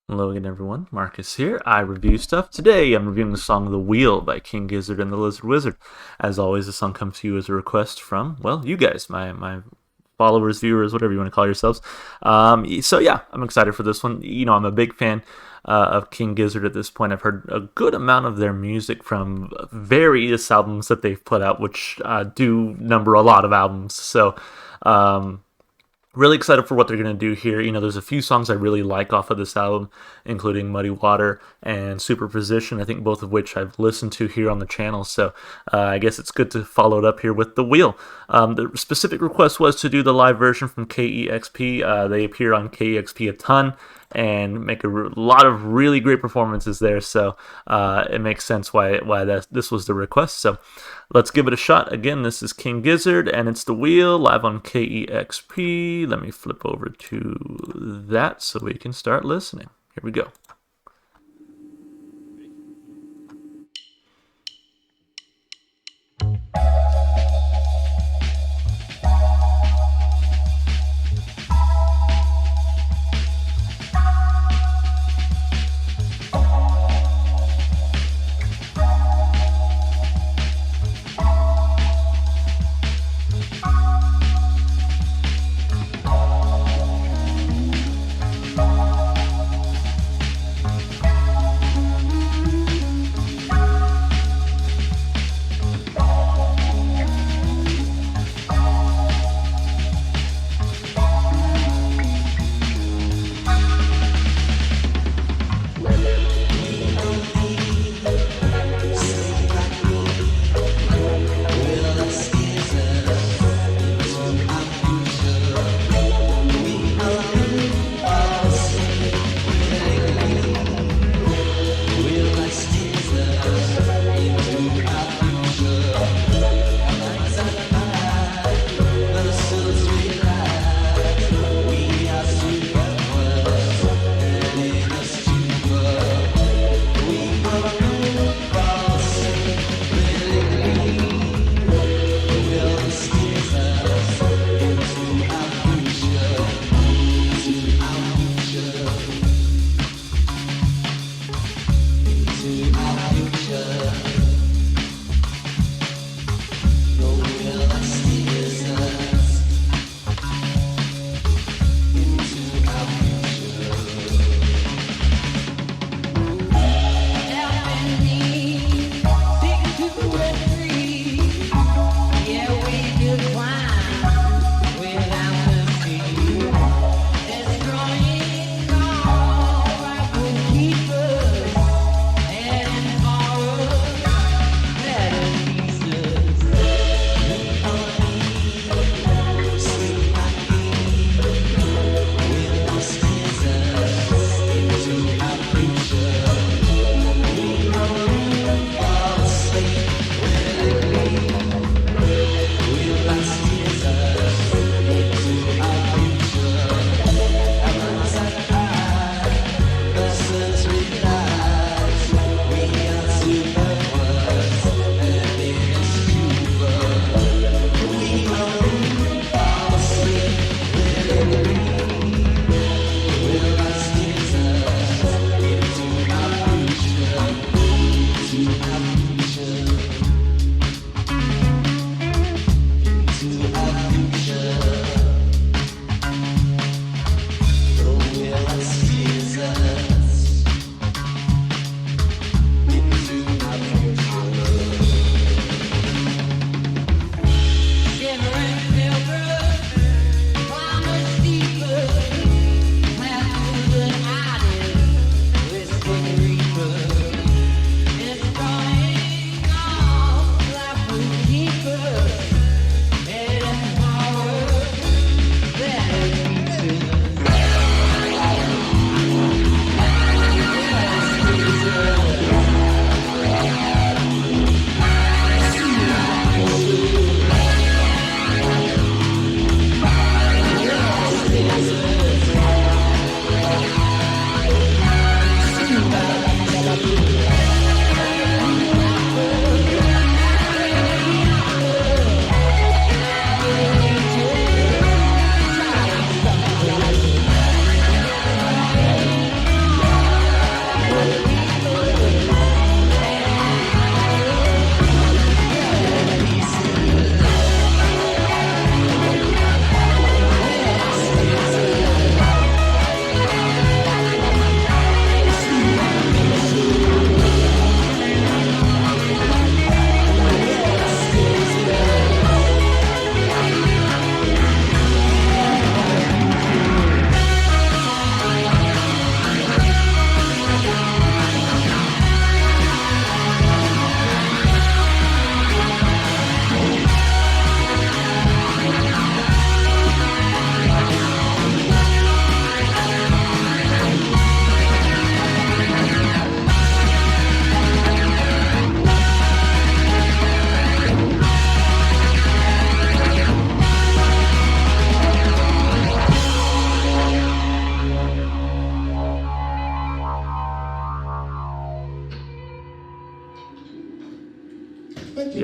Hello again, everyone. Marcus here. I review stuff. Today, I'm reviewing the song "The Wheel" by King Gizzard and the Lizard Wizard. As always, the song comes to you as a request from, well, you guys, my followers, viewers, whatever you want to call yourselves. So yeah, I'm excited for this one. I'm a big fan of King Gizzard at this point. I've heard a good amount of their music from various albums that they've put out, which do number a lot of albums. So. Really excited for what they're going to do here. There's a few songs I really like off of this album, including Muddy Water and Superposition, I think both of which I've listened to here on the channel. So I guess it's good to follow it up here with The Wheel. The specific request was to do the live version from KEXP. They appear on KEXP a ton and make a lot of really great performances there. So it makes sense why this was the request. So let's give it a shot. Again, this is King Gizzard, and it's The Wheel, live on KEXP. Let me flip over to that so we can start listening. Here we go.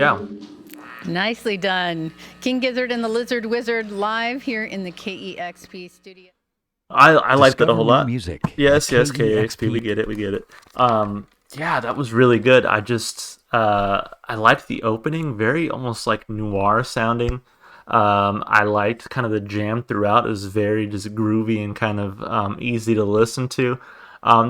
yeah, Nicely done. King Gizzard and the Lizard Wizard live here in the KEXP studio. I liked it a Discover whole new lot. music at Yes, KAXP, we KEXP. get it, we get it. Yeah, that was really good. I liked the opening, very almost like noir sounding. I liked kind of the jam throughout. It was very just groovy and kind of easy to listen to.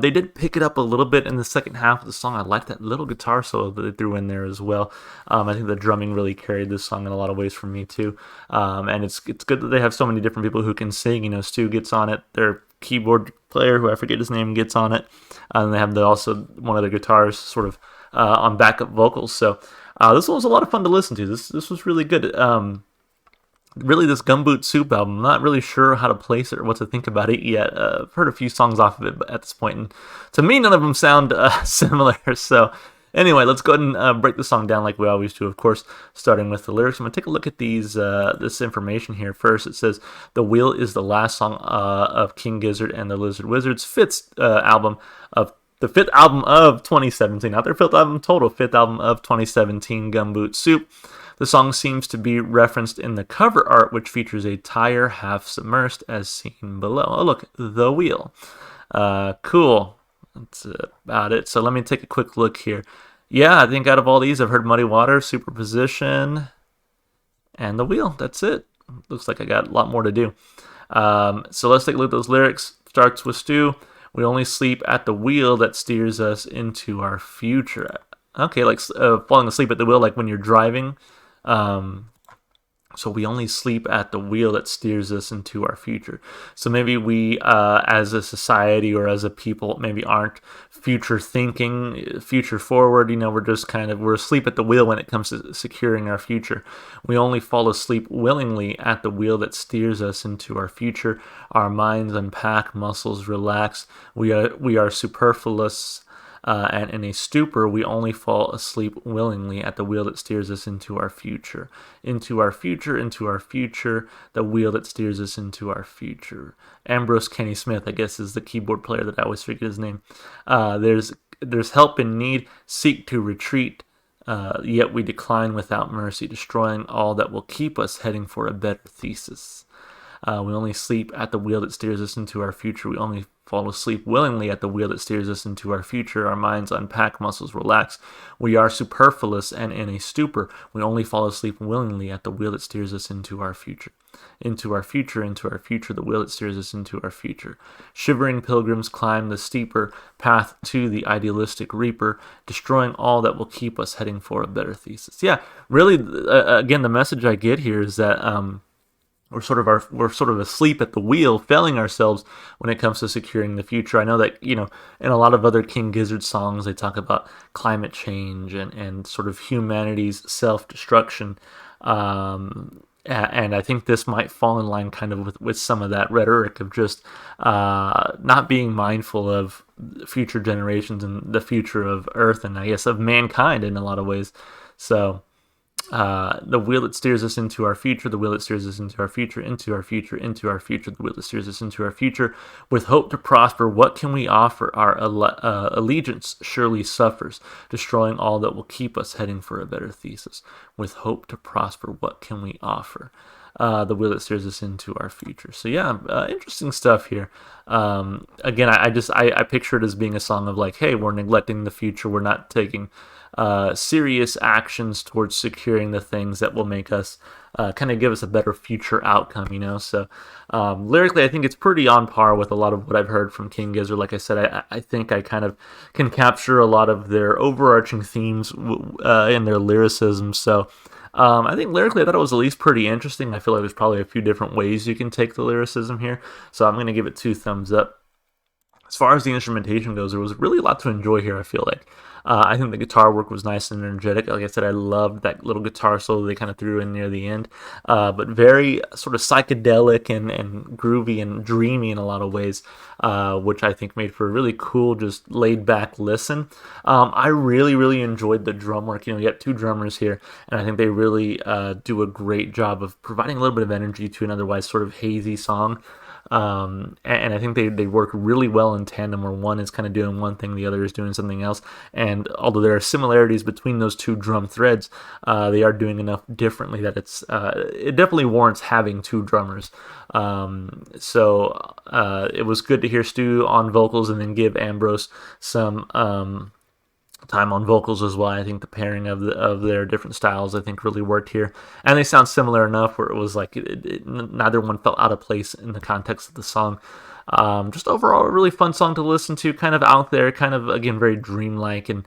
They did pick it up a little bit in the second half of the song. I liked that little guitar solo that they threw in there as well. I think the drumming really carried this song in a lot of ways for me too. And it's good that they have so many different people who can sing. You know, Stu gets on it. Their keyboard player, who I forget his name, gets on it. And they have also one of the guitars sort of on backup vocals. So this one was a lot of fun to listen to. This was really good. Really, this Gumboot Soup album, I'm not really sure how to place it or what to think about it yet. I've heard a few songs off of it at this point, and to me, none of them sound similar. So, anyway, let's go ahead and break the song down like we always do, of course, starting with the lyrics. I'm going to take a look at this information here first. It says, "The Wheel is the last song of King Gizzard and the Lizard Wizard's fifth album of the fifth album of 2017, not their fifth album total, fifth album of 2017, Gumboot Soup. The song seems to be referenced in the cover art, which features a tire half submersed as seen below." Oh, look, the wheel. Cool. That's about it. So let me take a quick look here. Yeah, I think out of all these, I've heard Muddy Water, Superposition, and the wheel. That's it. Looks like I got a lot more to do. So let's take a look at those lyrics. Starts with Stu. "We only sleep at the wheel that steers us into our future." Okay, like falling asleep at the wheel, like when you're driving. So we only sleep at the wheel that steers us into our future. So maybe we, as a society or as a people, maybe aren't future thinking, future forward. You know, we're asleep at the wheel when it comes to securing our future. We only fall asleep willingly at the wheel that steers us into our future. Our minds unpack, muscles relax. We are superfluous. And in a stupor, we only fall asleep willingly at the wheel that steers us into our future. Into our future, into our future, the wheel that steers us into our future. Ambrose Kenny Smith, I guess, is the keyboard player that I always forget his name. There's help in need, seek to retreat, yet we decline without mercy, destroying all that will keep us heading for a better thesis. We only sleep at the wheel that steers us into our future. We only fall asleep willingly at the wheel that steers us into our future. Our minds unpack, muscles relax. We are superfluous and in a stupor. We only fall asleep willingly at the wheel that steers us into our future. Into our future, into our future, the wheel that steers us into our future. Shivering pilgrims climb the steeper path to the idealistic reaper, destroying all that will keep us heading for a better thesis. Yeah, really, again, the message I get here is that we're sort of asleep at the wheel, failing ourselves when it comes to securing the future. I know that, you know, in a lot of other King Gizzard songs, they talk about climate change and sort of humanity's self-destruction. And I think this might fall in line kind of with some of that rhetoric of just not being mindful of future generations and the future of Earth and I guess of mankind in a lot of ways. So the wheel that steers us into our future, the wheel that steers us into our future, into our future, into our future, the wheel that steers us into our future. With hope to prosper, what can we offer? Our allegiance surely suffers, destroying all that will keep us heading for a better thesis. With hope to prosper, what can we offer? The wheel that steers us into our future. So yeah, interesting stuff here. Again, I picture it as being a song of like, hey, we're neglecting the future. We're not taking serious actions towards securing the things that will make us kind of give us a better future outcome, you know. So lyrically, I think it's pretty on par with a lot of what I've heard from King Gizzard. Like I said, I think I kind of can capture a lot of their overarching themes in their lyricism. So I think lyrically, I thought it was at least pretty interesting. I feel like there's probably a few different ways you can take the lyricism here. So I'm going to give it 2 thumbs up. As far as the instrumentation goes, there was really a lot to enjoy here, I feel like. I think the guitar work was nice and energetic. Like I said, I loved that little guitar solo they kind of threw in near the end. But very sort of psychedelic and groovy and dreamy in a lot of ways, which I think made for a really cool, just laid-back listen. I really, really enjoyed the drum work. You know, you got 2 drummers here, and I think they really do a great job of providing a little bit of energy to an otherwise sort of hazy song. And I think they work really well in tandem, where one is kind of doing one thing, the other is doing something else. And although there are similarities between those two drum threads, they are doing enough differently that it definitely warrants having two drummers. It was good to hear Stu on vocals and then give Ambrose some time on vocals as well. I think the pairing of their different styles, I think, really worked here, and they sound similar enough where it was like neither one felt out of place in the context of the song. Just overall, a really fun song to listen to, kind of out there, kind of, again, very dreamlike and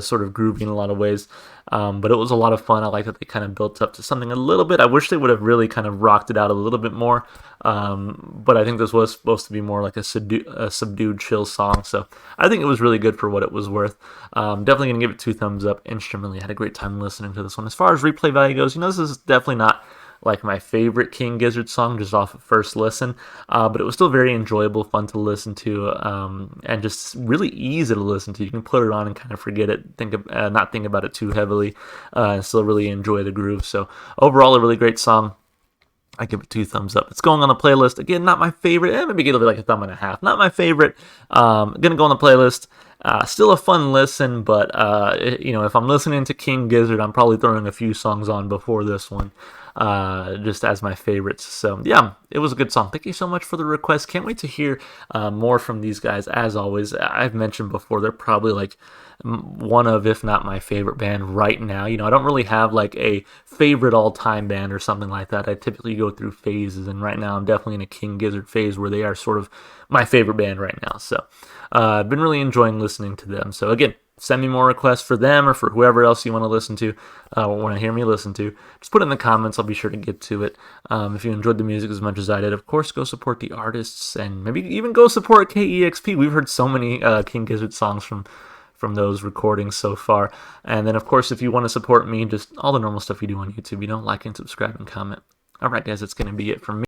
sort of groovy in a lot of ways. But it was a lot of fun. I like that they kind of built up to something a little bit. I wish they would have really kind of rocked it out a little bit more. But I think this was supposed to be more like a subdued, chill song. So I think it was really good for what it was worth. Definitely going to give it 2 thumbs up. Instrumentally, I had a great time listening to this one. As far as replay value goes, this is definitely not like my favorite King Gizzard song just off of first listen, but it was still very enjoyable, fun to listen to, and just really easy to listen to. You can put it on and kind of forget it, not think about it too heavily, and still really enjoy the groove. So overall, a really great song. I give it 2 thumbs up. It's going on the playlist. Again, not my favorite. Maybe give it like a 1.5. Not my favorite. Gonna go on the playlist. Still a fun listen, but if I'm listening to King Gizzard, I'm probably throwing a few songs on before this one, just as my favorites. So yeah, it was a good song. Thank you so much for the request. Can't wait to hear more from these guys. As always, I've mentioned before, they're probably like one of, if not my favorite band right now. I don't really have like a favorite all-time band or something like that. I typically go through phases, and right now I'm definitely in a King Gizzard phase where they are sort of my favorite band right now. So I've been really enjoying listening to them. So again, send me more requests for them or for whoever else you want to listen to, want to hear me listen to. Just put it in the comments. I'll be sure to get to it. If you enjoyed the music as much as I did, of course, go support the artists, and maybe even go support KEXP. We've heard so many King Gizzard songs from those recordings so far. And then, of course, if you want to support me, just all the normal stuff you do on YouTube, like and subscribe and comment. All right, guys, that's going to be it from me.